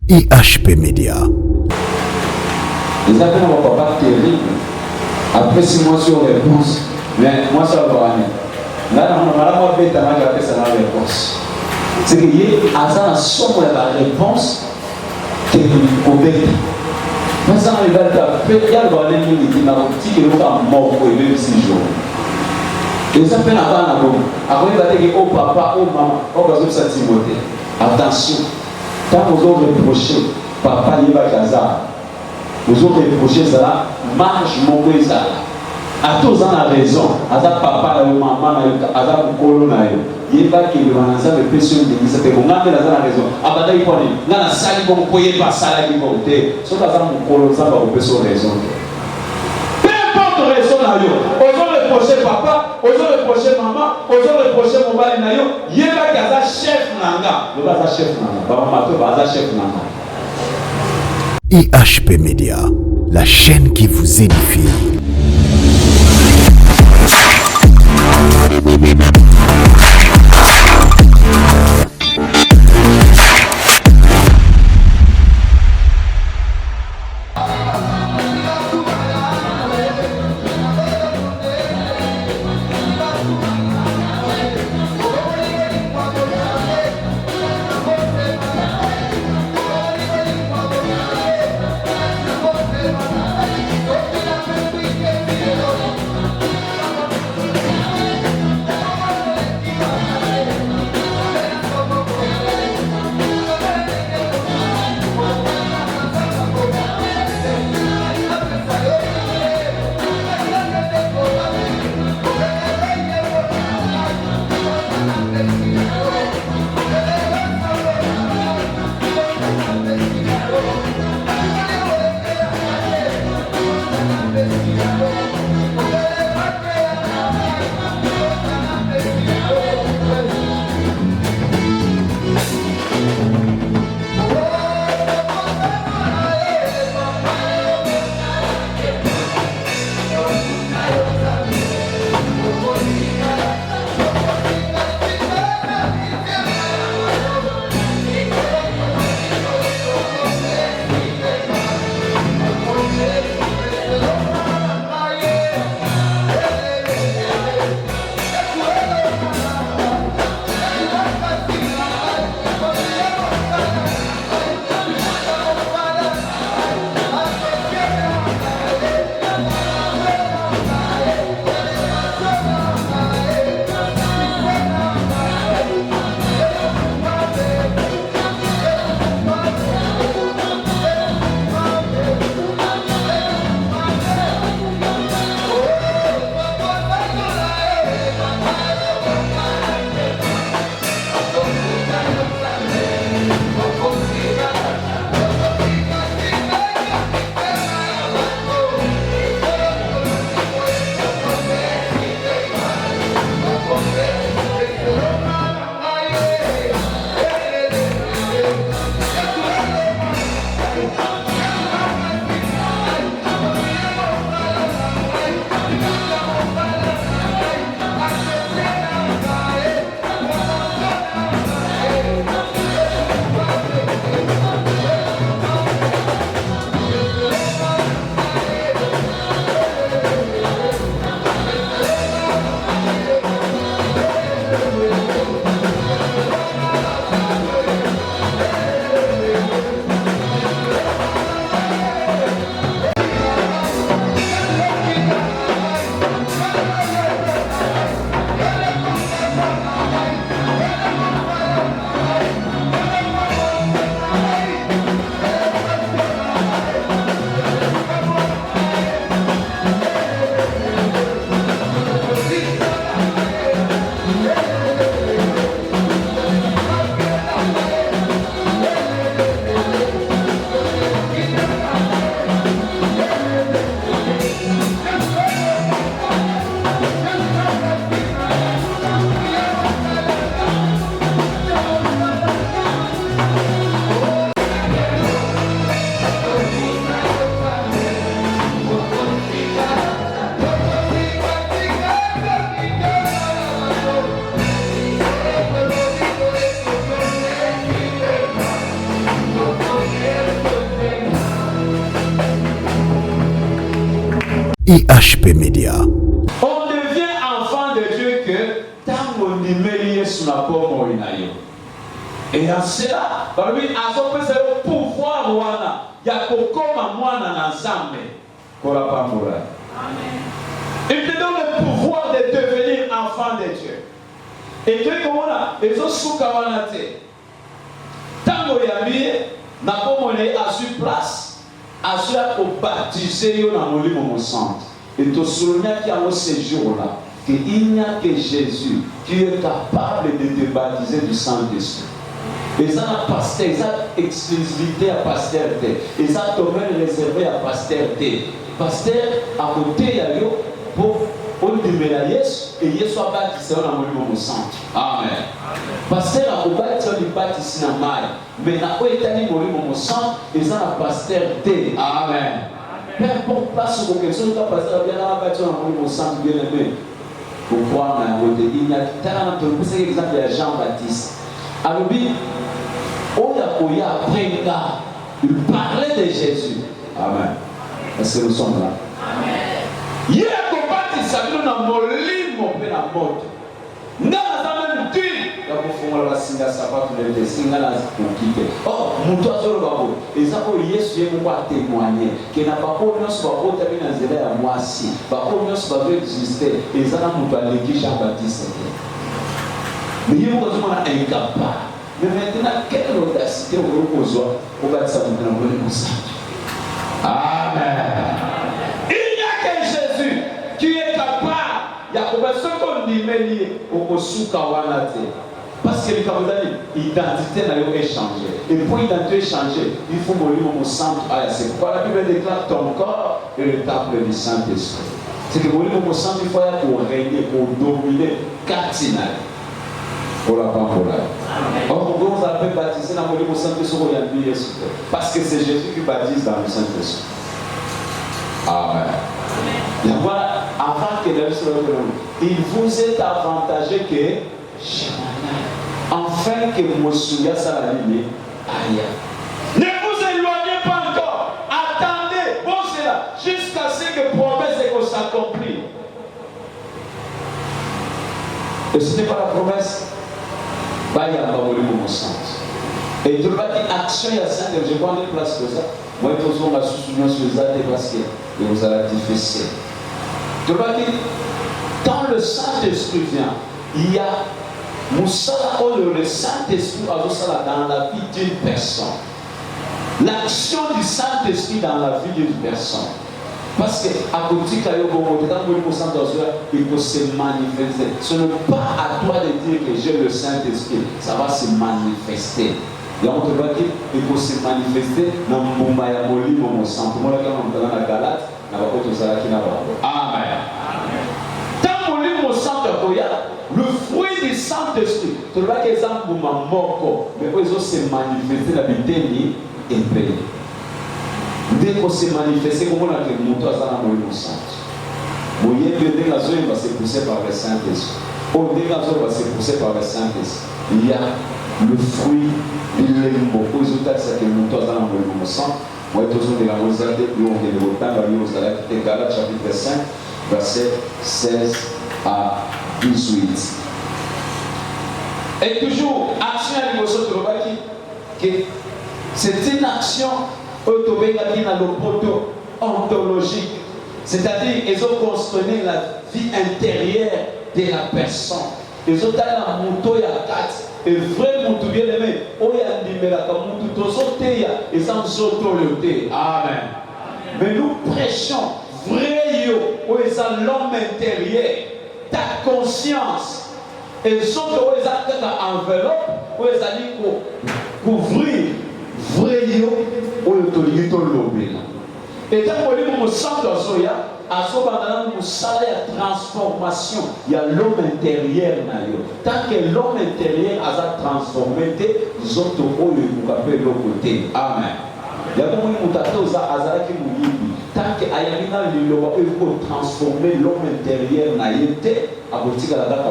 IHP Média. Les appels ne vont pas terrible. Après 6 mois sur réponse, mais moi ça va aller. Là, on a la bête à la réponse. C'est qu'il y a un somme de la réponse qui est ouverte. Mais ça, il va être fait, il y a le balai qui n'a pas mort pour les 6 jours. Et ça fait un peu. Après, il va dire oh papa, oh maman, oh parce que ça Timothée. Attention, quand vous avez reproché, papa, il va casar. Vous avez reproché ça, marche mon pays ça. À tous en a raison. À ça papa, à maman, à ça colo na yo. Il va qu'il va dans ça le péché de ça fait bon. On a raison. À bataille pour lui. Là la salle comme poyer pas salle qui monter. Sauf à ça mon colo ça va au péché raison. Peu importe raison na yo. Osons reprocher papa, osons reprocher maman, osons reprocher mon bali na yo. Il va qu'il a chef nanga. Le va ça chef nanga. Ba maman to ba ça chef nanga. IHP Média, la chaîne qui vous édifie. IHP Media. On devient enfant de Dieu que tant qu'on y sur la pomme et en cela, lui a le pouvoir il y a comme moi dans l'ensemble. Il te donne le pouvoir de devenir enfant de Dieu. Et Dieu comme là, ils ont soukawanate. Tant qu'on y a mis, n'a pas monnaie à sur place, à sur pour baptiser dans mon lit mon sang. Et te souviens qu'il y a ce jour-là, qu'il n'y a que Jésus qui est capable de te baptiser du Saint-Esprit. Et ça a pasteur, ça a exclusivité à pasteur. Et ça a domaine réservé à pasteur. Pasteur, à côté, il y a pour on dit et Yesu a baptisé dans mon sang. Amen. Pasteur a baptisé dans le mal. Mais na o etani mon sang, et ça a pasteur. Amen. Peu importe place où quelque chose va passer, bien là, bâtir mon sang bien aimé. Pour croire dans la beauté. Il y a tellement de choses, exemple de Jean-Baptiste. Alors, Oya après il parlait de Jésus. Amen. Est-ce que nous sommes là? Amen. Il y a un combat qui s'appelle dans mon lit, mon père à mort. Non, ça même dit. La bouffe, la singa, ça va tout le singa, la quitter. Oh, mon toit sur le babo. Et ça, pour Yesu, il va témoigner. Qu'il n'a pas pour nous, soit pour terminer dans zéro à moi si. Pas pour nous, soit pour exister. Et ça, n'a pas l'église Jean-Baptiste. Mais il y a incapable. Mais maintenant, quelle audacité on repose au bas de sa bouche dans le sang. Amen. Il n'y a que Jésus qui est capable. Il y a combien de ce qu'on dit mêlé au Soukawanate. Parce que l'identité n'a échangé. Et pour l'identité changer, il faut mourir au centre. C'est pourquoi la Bible déclare ton corps est le temple du Saint-Esprit. C'est que mourir au centre, il faut pour régner, pour dominer, cardinal. Pour la parole. Or, on vous appelle baptiser dans le Saint-Esprit parce que c'est Jésus qui baptise dans le Saint-Esprit. Amen. Et voilà, avant que il vous est avantagé que enfin que mon souillard ça la limite. Ne vous éloignez pas encore. Attendez, bon c'est là, jusqu'à ce que promesse s'accomplit. Et ce n'est pas la promesse. Il y a un mon sens. Et tu vas dire action, il y a ça, je prends une place que ça. Moi, je suis en souvenir sur ça, parce que vous allez difficile. Tu vas dire, quand le Saint-Esprit vient, il y a le Saint-Esprit dans la vie d'une personne. L'action du Saint-Esprit dans la vie d'une personne. Parce que à côté il faut se manifester. Ce n'est pas à toi de dire que j'ai le Saint-Esprit, ça va se manifester. Et on te va dire qu'il faut se manifester dans le Moumayamoli, mon sang. Moi, quand on est dans la Galate, on va pas tout ça qui n'a pas. Amen. Tant que mon sang le fruit du Saint-Esprit, tu vois que ça pour ma mort, mais ils ont se manifester la vie et payer. Dès qu'on s'est manifesté, comment on a fait mon toit dans le sang. Mon yé de la zone va se pousser par le Saint-Esprit. Au dégazon va se pousser par le Saint-Esprit. Il y a le fruit de l'embo. Aux résultats, c'est que mon toit dans le sang. Moi, tous de la Moselle, nous on est de l'automne, nous allons être Galates chapitre 5, verset 16 à 18. Et toujours, action à l'émotion de l'Obaki, que c'est une action ontologique, c'est-à-dire ils ont construit la vie intérieure de la personne. Ils ont dans la moto ya 4 et vrai moto bien aimé, oya ndimela ka moto tozoteya et sans s'autorité. Amen. Mais nous prêchons vrai yo, où est l'homme intérieur, ta conscience. Et surtout où est ta enveloppe, où est dit couvrir vrai yo. Et quand on sent dans Soya, à ce moment-là, nous savons la transformation. Il y a l'homme intérieur. Tant que l'homme intérieur a transformé, les autres ont eu l'autre côté. Amen. Il y a beaucoup de choses qui nous tant que Ayamina il transformer l'homme intérieur na yete à boutique à la date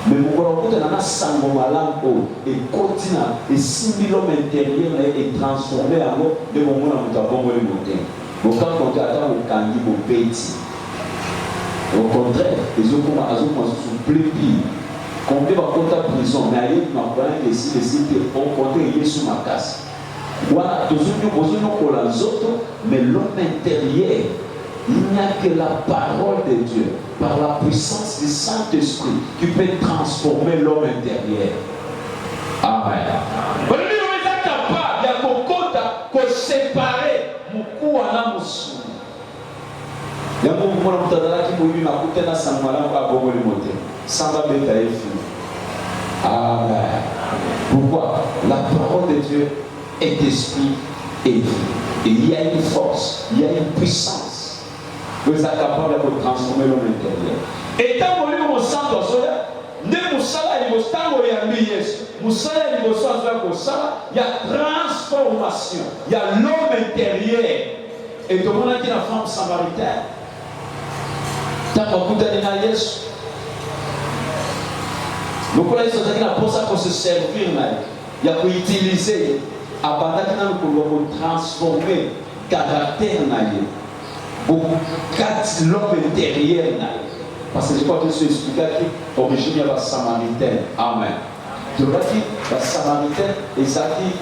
mais vous voyez que sango malambo et continue et 6 000 hommes intérieurs est transformé en de moment où nous avons le monté. Aucun côté attend au candy au petit. Au contraire, les autres sont plus pires. Combien va compter en prison, mais il m'a parlé que si les sites ont compté sur ma casse. Voilà, tous les autres, mais l'homme intérieur, il n'y a que la parole de Dieu, par la puissance du Saint-Esprit, qui peut transformer l'homme intérieur. Amen. Vous êtes capable de séparer mon cou à la moussou. Il y a un moment où il y a un Amen. Pourquoi? La parole de Dieu est esprit et vie. Et il y a une force, il y a une puissance. Vous êtes capable de transformer l'homme intérieur. Et tant que vous êtes il y a transformation, il y a l'homme intérieur. Et tout le monde qui est la femme samaritaine. Tant que vous êtes là, donc là, il y a pour ça qu'on se servir, il y a pour utiliser, pour transformer le caractère, pour casser l'homme intérieur. Parce que je crois que je suis expliqué qu'origine il y a la samaritaine. Amen. Donc là, la samaritaine, et ça dit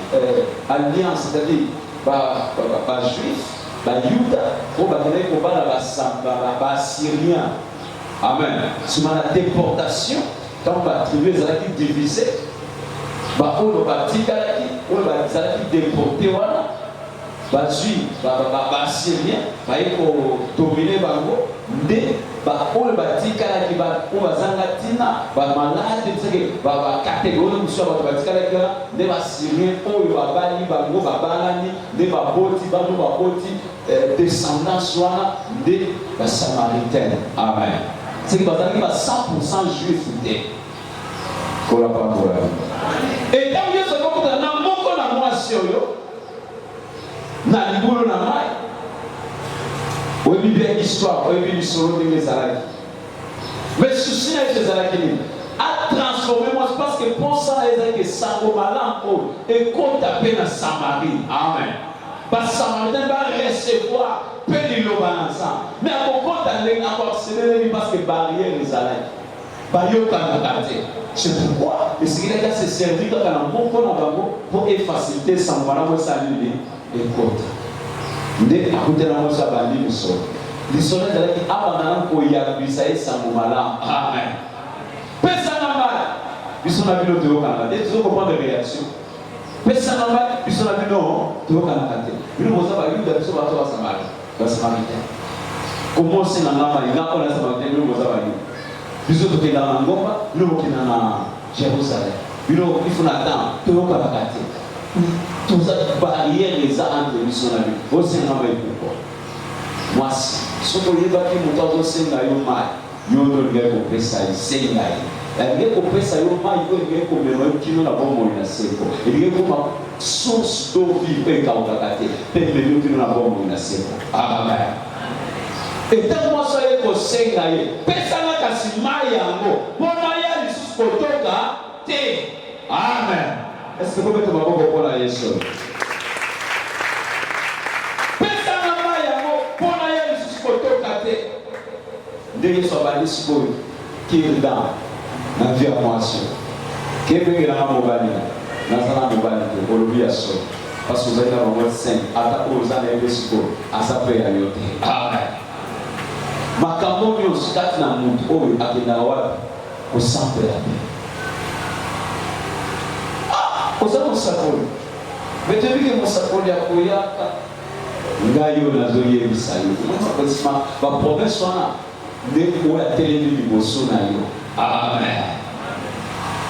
alliance, c'est-à-dire, juif, Yuda, pour les Syriens. Amen. Sur la déportation, quand on va attribuer les acquis divisés, on va déporter, voilà. Juif, Syriens, pour dominer Bango, mais on va dire qu'il va malade, catégorie de choses, les Syriens, on va bali Bango, les Boti, descendance des Samaritains. Amen. C'est qu'il va dire 100% juif. Et quand il y a ce qu'on a dans moi sur na libulu na mai oyebi bien histoire oyebi lisolo ndenge ezalaki mais souci na ete ezalaki nini atransforme moi parce que pour ça ezalaki esango malamu oyo ekota mpe na Samarie. Amen. basamaritain barecevoir mpe liloba na nzambe mais akokota ndenge akoaccéléreli parce que barrière ezalaki bayokanaka te. C'est pourquoi esikilaki ase servir kaka na mboko na bango mpo efacilité sango malamu esaleli ekota nde akutela moso abandi lisolo lisolo ezalaki abandana koyambisa esango malamu. Amen. pesana mali biso na bino toyokanaka te tozokomprendre réaction. pesana mali biso na bino toyokanaka te bino boza bayuda biso bato basamaritain komosi na nga mali nga mpona samaritain bino boza bayuda biso tokendaka na ngomba bino bokenda na Jérusalem bino ifuna temps toyokanaka te. Tout ça, barrière les a entre les gens. Vous savez pourquoi? Moi, ce que je veux dire, c'est que je mal. Je veux dire que ça c'est là. Il y a que ça mal, il y a que me qui nous la bonne na seko. Il y a que ma source d'eau vive quand on a gâté. Peut-être que nous la bonne na seko. Amen. Et tant moi ça est que c'est là. Personne n'a qu'à se marier en bon mariage jusqu'au toka te. Amen. Est-ce que vous mettez ma boque pour la Yesu? Personne n'a pas yamo pour la Yesu jusqu'au tokaté. Dès que soit bali sikoy, qui est dans la vie à moi seul. Qui est bien dans mon bali, dans la mobile, pour le bien seul. Parce que vous avez un mot saint, attaquez aux années de sikoy, à sa paix à yoté. Amen. Ma camoufle au scat na mout, oh, à Kenawa, au centre de la paix. Oza musakoli betebike musakoli akoyaka ngayo nazoyebisa yo mama bapromese wana nde oyo atelemi liboso na yo. Amen.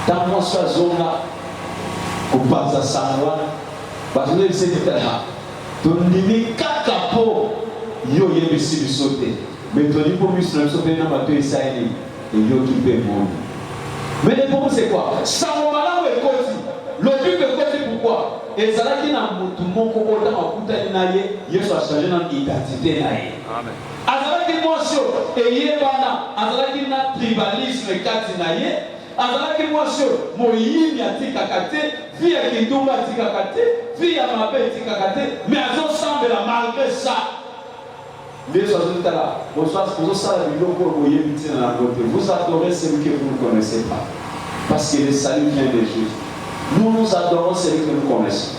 Ntango moso azonga kopanza sango wana bazonelisekitala tondimi kaka mpo yo oyebisi biso te me toni mpo miso na biso mpe na bato esaleli eyoki mpe moni. Mais le problème c'est quoi? Sango malamu ekoti le but de côté pourquoi? Et ça là qui n'a pas moko ota makutani na ye Yesu a changé notre identité na ye. Amen. Azalaki mwasio eyebana azalaki na tribalisme kati na ye azalaki mwasio moyimi atikaka te vi ya kindumba atikaka te vi ya mabe atikaka te mais azosambela malgré ça Vous adorez celui que vous ne connaissez pas. Parce que le salut vient des Juifs. Nous, nous adorons celui que nous connaissons.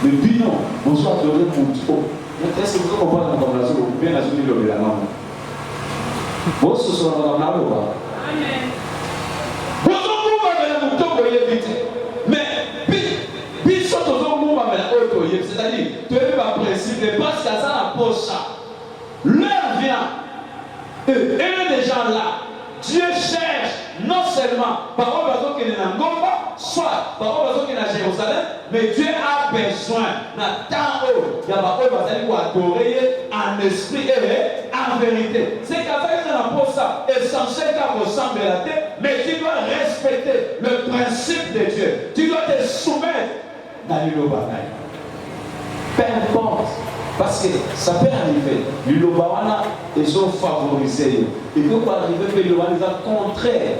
Mais puis non, vous adorez Moutou. Est-ce que vous comprenez comme la chose bien la journée de la maman? Vous se sont dans la maman. Amen. Vous avez Moutou pour y éviter. Mais, puis, surtout, vous avez c'est-à-dire, tu es pas principe, mais parce qu'à ça, la pose ça. L'heure vient. Et les gens là, Dieu cherche non seulement par rapport à ce qui est dans Ngomba, soit par rapport à ce qui est dans Jérusalem, mais Dieu a besoin d'un temps où il y a pour adorer en esprit et en vérité. C'est qu'à ça qu'il y a ça, essentiel qu'à ressembler à la tête, mais tu dois respecter le principe de Dieu. Tu dois te soumettre dans l'île bataille. Peu importe. Parce que ça peut arriver, l'Ilobawana ils ont favorisé. Il peut pas arriver que l'Ilobawana est contraire.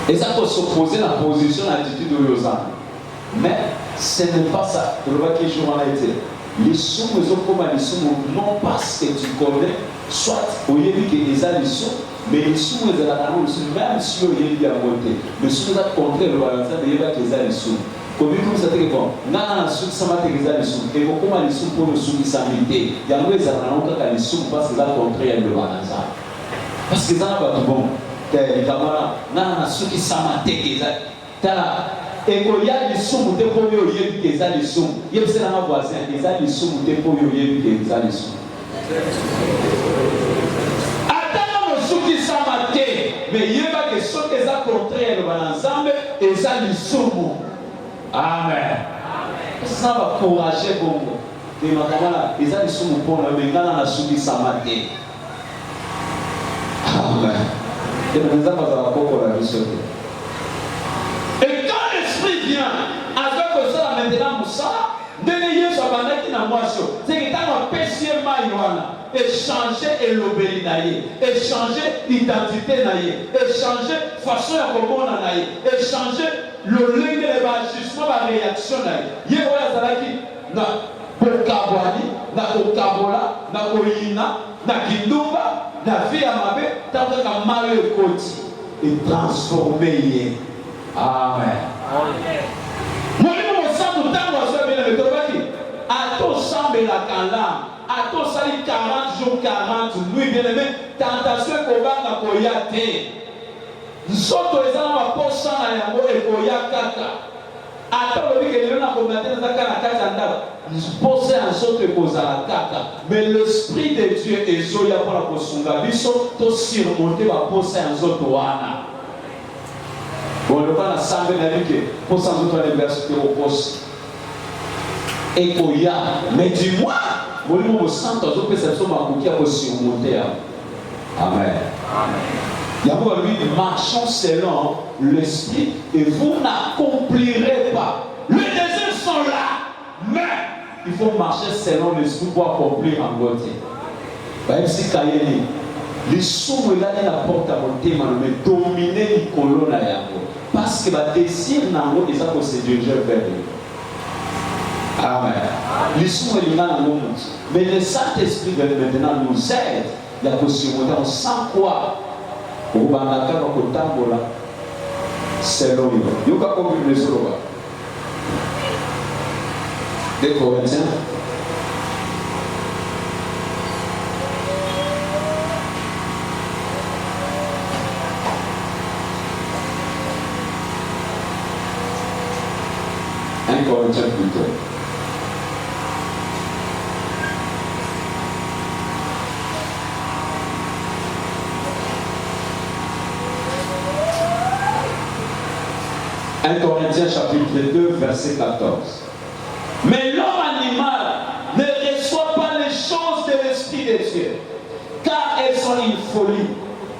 Et ça peut s'opposer à la position, à l'attitude de Lausanne. Mais ce n'est pas ça. Tu vois qui joue en été. Les sous, ils ont comme les sous, non parce que tu connais, soit au début qu'ils ont les sous, mais les sous, ils ont la même si au début à monter. Les sous, ils ont contraire, le Valentine, mais ils ont les sous. Comme ça te répond, nana sous ça m'a tegeza les sous et comment les sous pour le sous qui s'amité il y a nous les arnaques quand les sous parce que ça contraire le bananza parce que ça n'a pas tout bon les camarades nana sous qui s'amité tegeza tala et quand il y a les sous monter pour mieux y est tegeza les sous il y a c'est un voisin tegeza les sous monter pour mieux y est tegeza les sous attends le sous qui s'amité mais il y a pas que sous qui ça contraire le bananza et ça les sous. Amen. Ça va encourager Bongo. Et maintenant, ils ont dit pour le Bengala na subi samate. Amen. Et nous avons pas encore la vie. Et quand l'esprit vient, avec ça maintenant Moussa, délier sur bandaki na moisio. C'est que tant on péché maïwana, échanger et l'obéir naïe, échanger identité naïe, échanger façon à comment naïe, échanger le lingue de l'ajustement la réaction naïe. Yéwa zalaki na kokabwani, na kokabola, na koyina, na kindumba, na vie à mabe, tant que malheur koti et transformer. Amen. Amen. Ato sambe la kala, ato sali 40 jours 40 nuits bien aimé, tentation kobanga koyate. Nsoto ezana maposa na yango ekoyakaka. Ato lobi ke lona komater zaka na kata ndaba. Nsoposa nsoto ekozala kaka. Mais l'esprit de Dieu ezoya pour la kosunga biso to surmonter ba posa nzoto wana. Bon le pas na sambe na like posa nzoto na université au poste. Et Koya, mais dis-moi, mon centre de perception m'a coupé à surmonter. Amen. Il y a lui, marchons selon l'esprit et vous n'accomplirez pas. Les désirs sont là, mais il faut marcher selon l'esprit pour accomplir en beauté. Si Kayeli, les sous là, il apporte à monter, mais dominer les colonnes à Yango. Parce que le désir n'a pas déjà pour se diriger vers lui. Amen. Mais le Saint-Esprit maintenant nous aide. Il y a possibilité, on sent quoi? Au Banaka, au Tambola, c'est l'homme. Il y a comme une maison. Des Corinthiens. Un Corinthien plutôt. Un Corinthiens chapitre 2 verset 14. Mais l'homme animal ne reçoit pas les choses de l'esprit de Dieu, car elles sont une folie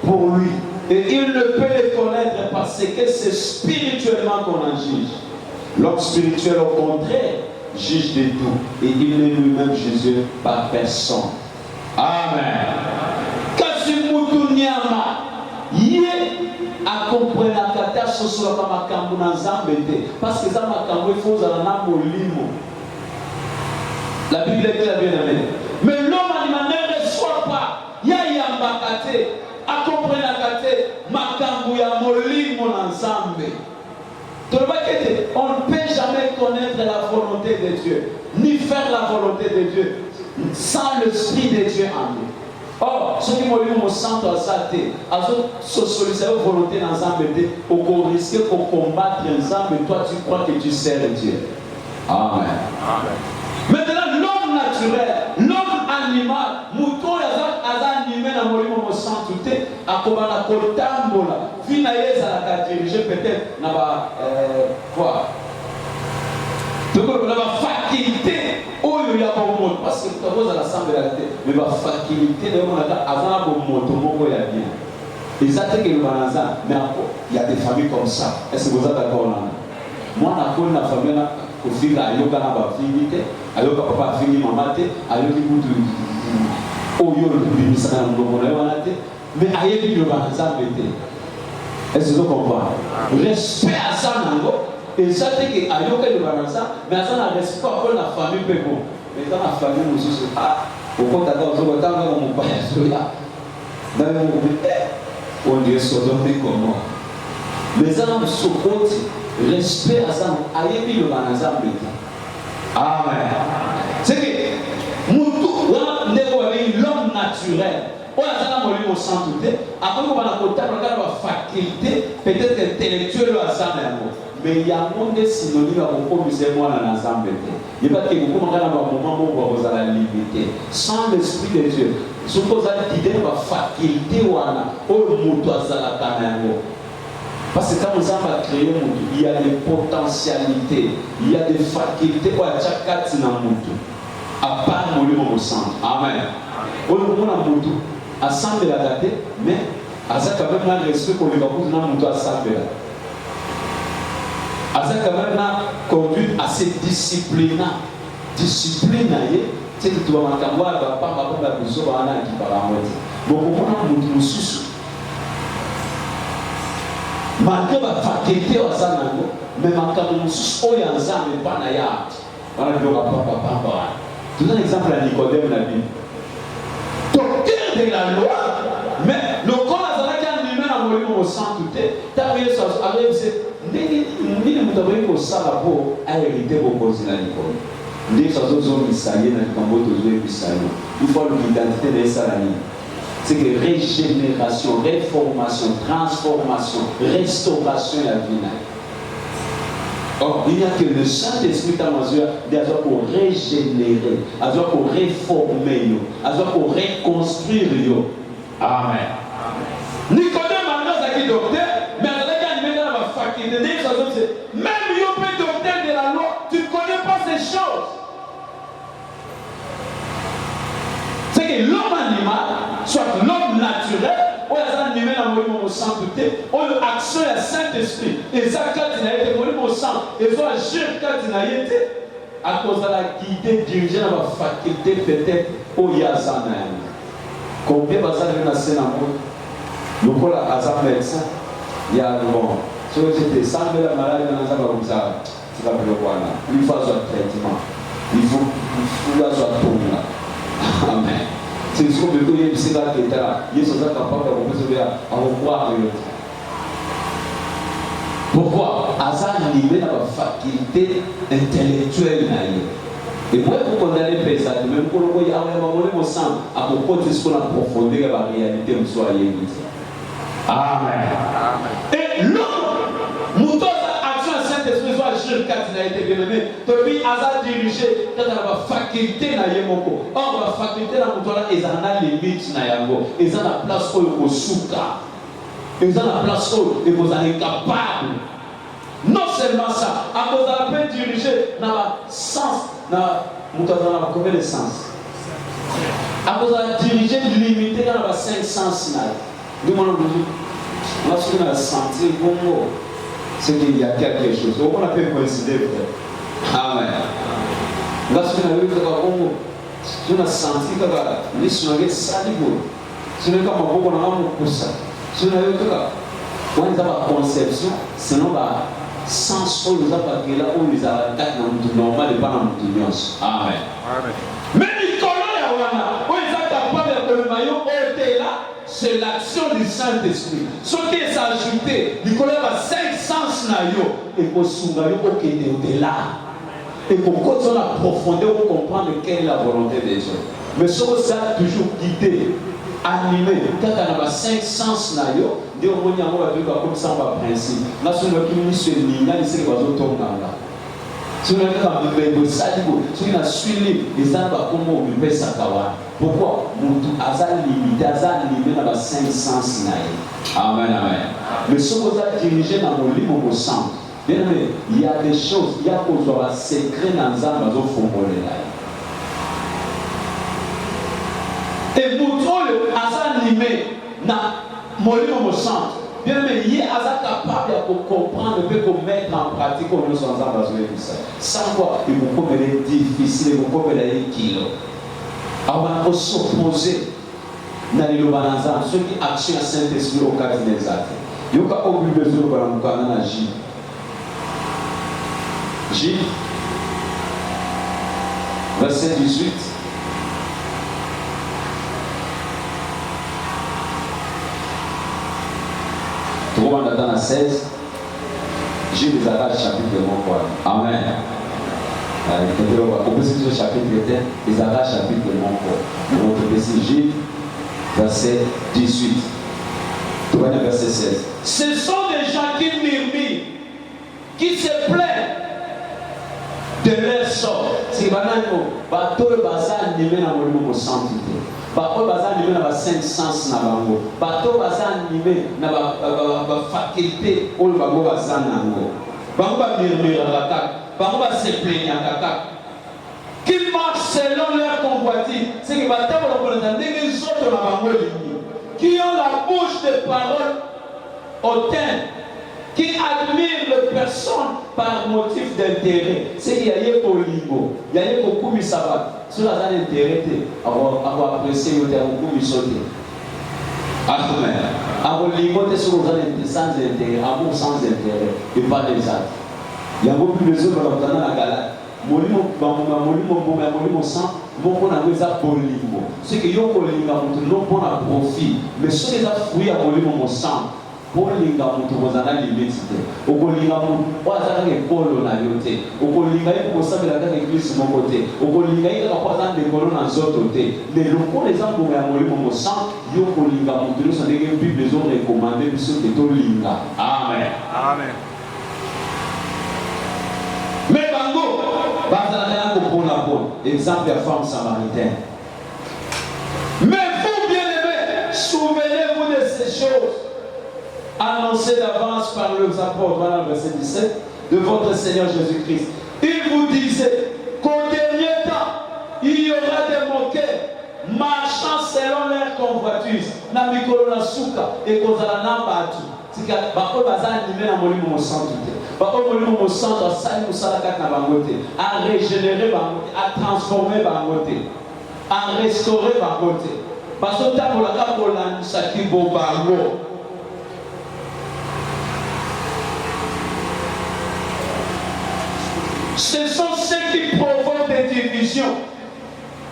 pour lui. Et il ne peut les connaître parce que c'est spirituellement qu'on en juge. L'homme spirituel au contraire juge de tout. Et il est lui-même jugé par personne. Amen. A comprendre la catastrophe sur la makambu na zambete parce que ça makambu il faut dans la molimo. La Bible est claire bien aimée. Mais l'homme animal ne reçoit te, akomprenaka te, makambo ya molimo na Nzambe. On ne peut jamais connaître la volonté de Dieu, ni faire la volonté de Dieu, sans l'Esprit de Dieu en nous. Or, ceux qui m'ont dit mon centre à sa tête, à ce solliciter la volonté dans Nzambe, au risque pour combattre Nzambe, toi tu crois que tu sers Dieu. Amen. Amen. Maintenant, l'homme naturel, l'homme animal, mouton aza animé dans molimo mo centre te, akobana kotambola, finaye za la diriger peut-être na ba quoi. Donc on a la faculté oyo ya ba moto parce que tu as la semble la tête, mais la faculté de on a avant ba moto moko ya bien. Exactement que le banza, mais il y a des familles comme ça. Est-ce que vous êtes d'accord là? Moi na ko na famille na kufika ayoka na ba fingite, ayoka papa fingi mama te, ayoki kutu oyo le bimisa na ndoko na wana te, mais ayebi le banza bete. Est-ce que vous comprenez? Respect à ça nango. Et ça c'est que ayoka le banza, mais ça na respect pour la famille peko. Mais dans la famille nous aussi au compte d'accord au temps mon père soya. Dans le on dit sodomie comment. Mais ça nous supporte respect à ça ayebi le banza bete. Amen. C'est que l'homme naturel. On a dans mon centre après on va la faculté peut-être intellectuelle à ça mais il y a un monde synonyme à mon moi dans l'ensemble. Il n'y a pas que vous commencez à un moment où vous allez la liberté sans l'esprit de Dieu. Ce que vous avez dit la faculté ou parce que quand nous avons créé le monde, il y a des potentialités, il y a des facultés où chaque cas dans le monde. À part mon centre. Amen. On a un assemblée la date, mais à ça quand même un respect pour les babous dans mon assemblée. À ça quand même une conduite assez disciplinée. Disciplinée, c'est que tu vas m'entendre, tu vas pas m'apprendre la position, tu vas aller qui parle à moi. Donc on a un sous. Malgré ma faculté à ça, mais ma caméra sous, on y a un zam et pas naïa. On a dit on va pas. Je donne un exemple à Nicodème la Bible. Docteur de la loi, mais le corps a animé à mourir au sang tout est. T'as vu ça, avec c'est ni le moutabri au salabo a hérité au cause de la Nicodème. Dès que ça se zone israélien dans le Cambo de Dieu israélien, il faut l'identité des salariés. C'est que régénération, réformation, transformation, restauration et la vie. Or, il n'y a que le Saint-Esprit à mesure pour régénérer, pour réformer, pour reconstruire. Amen. Nicodème a dit docteur, mais il a la faculté. Même il docteur de la loi, tu ne connais pas ces choses. C'est que l'homme animal, soit l'homme naturel, on a animé dans le sang tout est, on a action à Saint-Esprit. Et ça, quand il a été au sang, et ça, agir quand il a été, à cause de la guidée, diriger dans la faculté, peut-être, au Yazana. Combien de fois il y a un sénat, le col à sa médecin, il y a bon, si j'étais sans la maladie, comme ça, c'est pas le voir là. Il faut un traitement, il faut la tomber là. Amen. C'est ce que vous voyez, c'est là qui est là. Il y a ce capable de revoir. Pourquoi? Asa animé dans la faculté intellectuelle. Et moi, pour condamner les personnes, même pour le voir, il y a un sang à propos de ce qu'on a profondé la réalité de soi. Amen. Et l'homme, mouton action à Saint-Esprit, soit agir quand il a été bien aimé. Depuis Asa dirigé, quand il a la faculté na yemoko. Or la faculté na mouton là, ils en a limite na yango. Ils en a place au souka. Ils en a place où ils vous êtes capable. Non seulement ça, à cause de la paix diriger dans le sens, dans combien de sens? À cause de la diriger limité dans le 5 sens. Nous on a ce qu'on a senti, c'est qu'il y a quelque chose. On a pu coïncider. Amen. Lorsqu'on a vu que on a senti que les souvenirs salibou. Ce n'est pas mon pour ça. Ce n'est pas on a la conception, sinon sens où nous avons là où nous avons dans normal et pas dans notre union. Amen. Mais Nicolas où ils ont capable de le maillot était là. c'est l'action du Saint-Esprit. Ce qui est ajouté, il y a 5 sens et pour sungayo au-delà. Et pour continuer à profondeur pour comprendre quelle est la volonté de Dieu. Mais ce que ça a toujours guidé, animé, quand on a 5 sens, Dieu a dit comme ça, on va principe. Là, si on a mis sur l'île, il sait qu'il va tomber là. Si on a mis le sadigo, si on a suivi les gens, comment on peut faire ça? Pourquoi? Nous avons limité, dans les 5 sens. Amen, amen. Mais ce qu'on a dirigé dans le livre au centre, bien aimé, il y a des choses, il y a des secrets dans les arbres au fond de l'air. Et pour tout le hasard animé dans mon livre au centre, bien aimé, il y a capable de comprendre, de mettre en pratique au nous ensemble à ça. Sans quoi, il vous peut être difficile, il vous peut être kilo. Alors, on va s'opposer dans les lobanazans, ceux qui actionnent le Saint-Esprit au cas des actes. Il y a pas oublié besoin de la J. J. Verset 18. Trouvons dans la 16. J des Arraches chapitre de mon quoi. Amen. On peut se dire chapitre de les Arraches chapitre de mon quoi. On peut se dire J. Verset 18. Trouvons le verset 16. Ce sont des gens qui murmurent, qui se plaignent de leur sort. C'est banal. Bateau le bazar animé dans le monde sanctifié. Bateau bazar animé dans le cinq sens na bango. Bateau bazar animé dans la faculté où le bango bazar nango. Bango ba murmure attaque. Bango ba se plaindre attaque. Qui marchent selon leur convoitise. C'est que bateau le connaît des autres na bango qui ont la bouche de paroles hautaines, qui admirent les personnes par motif d'intérêt. C'est qu'il y a eu pour l'Igo, il y a eu beaucoup de sabat. Sur la zone d'intérêt, avoir apprécié le terme beaucoup de sauter. Amen. Avoir l'Igo, c'est sur la zone sans intérêt, amour sans intérêt, et pas des actes. Il y a beaucoup de choses dans la galère. Molimo sang, mon bon ami ça bolimo. Ce que yo kolinga mutu non bon à profit, mais ce que ça fruit à molimo sang, kolinga mutu bozana limite. O kolinga mutu wazana ke polo na yote. O kolinga iko sabela ka église mon côté. O kolinga iko kwazana de kolo na zoto te. Mais le ko les gens ya molimo sang, yo kolinga mutu no sande ke Bible les ont recommandé biso ke to linga. Amen. Amen. Mais bango exemple de femme samaritaine. Mais vous, bien-aimés, souvenez-vous de ces choses annoncées d'avance par les apôtres, voilà le verset 17, de votre Seigneur Jésus-Christ. Il vous disait qu'au dernier temps, il y aura des moqueurs marchant selon leur convoitise. Na mikolo na suka et kozala na batu. Tika bako bazali nimé na molimo mo santé. Bako molimo mo santé sali musala kaka bangote. À régénérer bangote, à transformer bangote, à restaurer bangote. Parce que ta bolaka bolani saki bo bango. Ce sont ceux qui provoquent des divisions.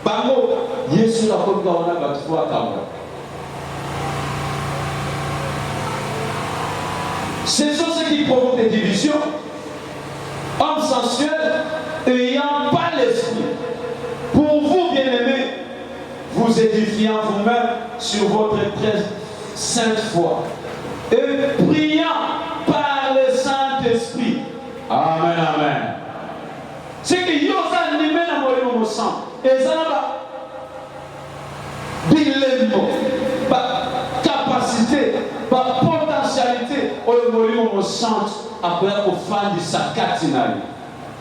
Bango, Yesu la koka ona batfua kawa. Ce sont ceux qui provoquent des divisions, hommes sensuels, ayant pas l'esprit. Pour vous, bien-aimés, vous édifiant vous-même sur votre très sainte foi et priant par le Saint-Esprit. Amen, amen. C'est que Yosa animé dans mon sang. Et ça va dilemma, capacité, potentialité, au mon centre, après au fan du Sakatinari.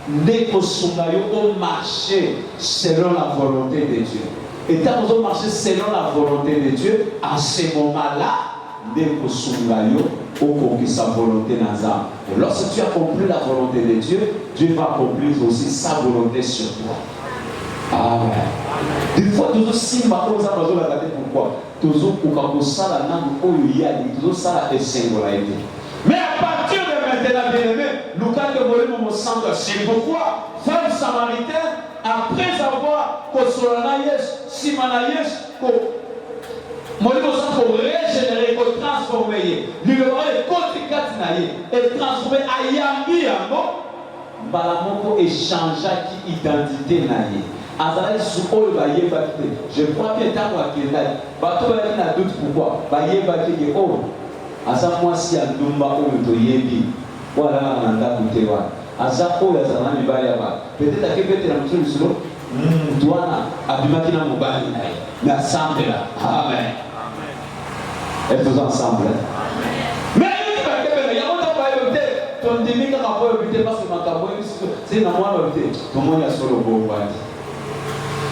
Dès qu'on au marché selon la volonté de Dieu. Et quand on marche selon la volonté de Dieu, à ce moment-là, dès qu'on au conquis sa volonté dans l'âme. Et lorsque tu as compris la volonté de Dieu, Dieu va accomplir aussi sa volonté sur toi. Amen. Des fois, toujours si ma cause a besoin de regarder pourquoi. Toujours pour que ça la langue où il y a, toujours ça la singularité. Mais à partir de maintenant, bien aimé, nous avons mon sang. C'est pourquoi, femme samaritaine, après avoir consolé Simanaïs, mon sang pour transformé. Liloba est contre Katinaye. Et transformé à Yambi Yango. Balamoko échangea qui identité naye. Azalaï sous oyo baye bakite. Je crois que tant qu'il n'a bato bali na doute pourquoi. Baye bakite oh. Asa moi si andumba oyo to yebi. Voilà na nda kutewa. Asa oyo azana mibali aba. Peut-être que peut-être na mtu solo. Douana abimaki na mobali naye. Na ensemble là. Amen. Êtes tous ensemble. Mais il va que il y a autant pas de ton demi quand on peut éviter parce que ma cabo c'est na moi le tout le monde a solo bon bandi.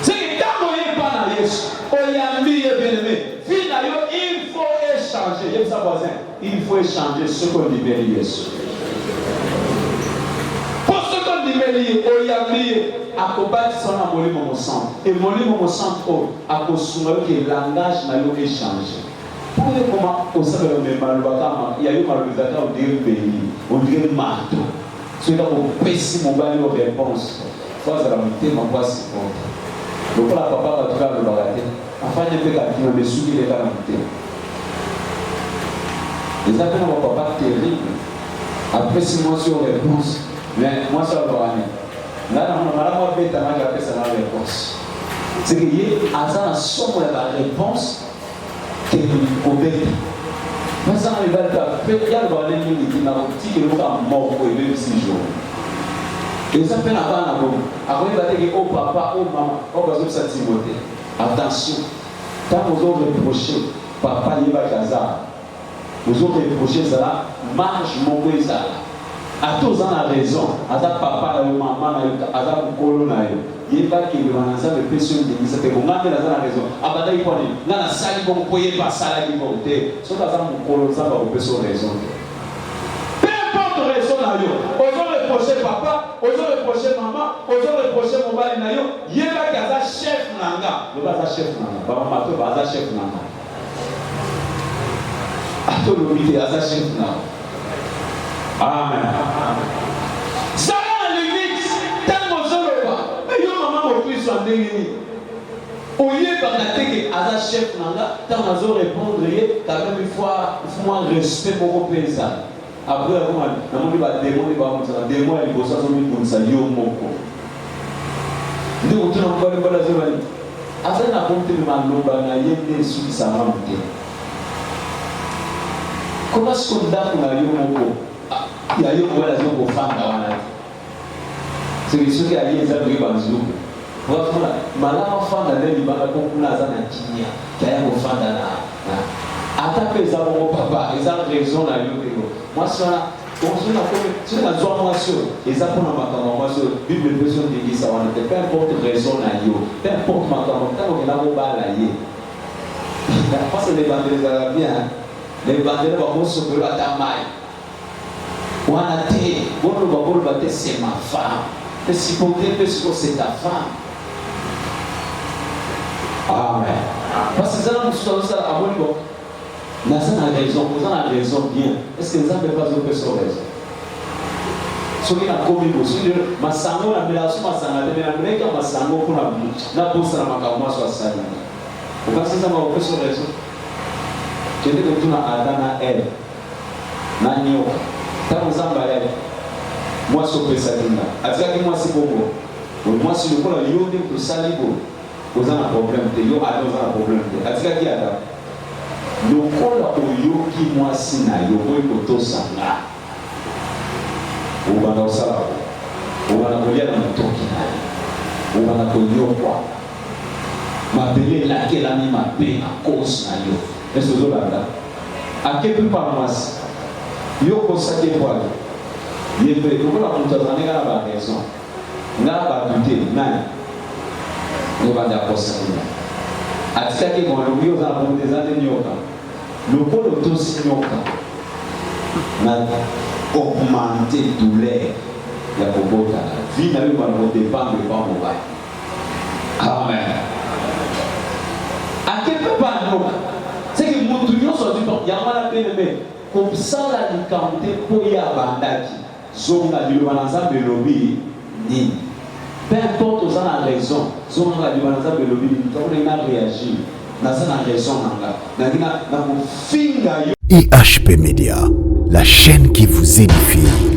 C'est que quand on est pas dans Yesu, on y a mis bien-aimé. Finalement, il faut échanger. Il y a ça voisin. Il faut échanger ce qu'on libère Yesu. Pour ce qu'on libère, on y a mis à combattre son amour mon sang. Et mon sang à consommer que langage n'a pas échangé. Comment au sein de il y a eu malheureusement on dirait pays, on dirait marteau. Celui-là, on pèse mon bal aux réponses. Fois à la montée, ma voix se porte. Donc, là, papa va trouver le baraté. Enfin, il y a des qui me souillent les calamités. Les appels à mon papa terrible. Après 6 mois sur réponse, mais moi, ça va aller. Là, on a la bête à ma appelle ça la réponse. C'est qu'il y a un somme de la réponse. Que au bête. Mais ça ne va pas. Il y a le balai qui n'a pas dit que le gars mort pour aimer 6 jours. Et ça fait la banne à vous. Après, il va dire oh papa, oh maman, oh parce que ça Timothée. Attention. Quand vous avez reproché, papa y va casa. Vous avez reproché ça, marche mon boy ça. À tous en a raison. À ta papa, maman, à ta colonne. Il y a qui me manage le pression de l'Église. C'est comment il a raison. Abada il connaît. Dans la salle, ils vont payer par salle qui vont te. Sauf à ça, mon colonne, ça va reposer raison. Peu importe raison, osons reprocher papa, osons reprocher maman, osons reprocher mon mari. Il y a qui a chef nanga. Le bas chef nanga. Baba mato bas chef nanga. Ato le midi à chef nanga. Amen. Ça va à l'église. Tant que au lieu de que Aza chef nanga, tant que répondre, quand même il faut un respect pour vos paysans. Après, on a dit que des mois, il faut que ça y moko. Nous, on a dit que Aza n'a pas de maloba, n'a yé sous sa main. Comment est-ce qu'on a dit moko? Il y a eu une relation pour femme. C'est ce qui a lié à Banzou. Voilà, malama fanda ndeni bana kokuna zana kinya kaya ko fanda na atape za mon papa eza raison na yo ko moi ça on se na ko c'est la joie moi sur et ça pour na makama moi sur bible version de ça on peu importe raison na yo peu importe makama tant que na mo bala ye parce que les bandes ça bien les bandes va se que la tamai wana te bolo ba te c'est ma femme et si pour dire que c'est ta femme. Amen. Parce que ça, nous sommes à mon niveau. Nous avons raison bien. Est-ce que nous n'avons pas une personne raison? Ce qui est commis, ma sango, la mélation, ma sango, ma sango, pour la bourse, la macamoi, soit salée. Vous pensez que ça m'a offert sur raison? Je dis que tout n'a Adana elle. Nanyo. Tant que nous avons moi, je suis Salina. Avec moi, c'est beaucoup. Moi, si le coup, il y a un salibo. Vous avez un problème. Vous avez un problème. Avec qui a le col au qui moi, si na yo, vous avez sanga. Vous avez un salaire. Vous avez un lien dans le toki. Vous avez un cognon quoi. Ma belle laquelle a mis ma paix à cause na yo. Est-ce que vous avez là? À quel point par moi, yo consacré quoi? Il est vrai, nous avons la raison. Nous avons douté, nous avons apostolé. À ce que nous avons des années, nous avons tous augmenté douleur. Il y a beaucoup de vie, nous avons dépendre de mon bail. Amen. À quel point nous, c'est que nous sommes du temps, il y a mal à peine, comme ça, la liquidité pour y abandonner. Zonga libanza belobi ni. Peu importe aux gens la raison, zonga libanza belobi ni. Quand on a réagi, naza na raison na nga na kofinga yo. IHP Média, la chaîne qui vous édifie.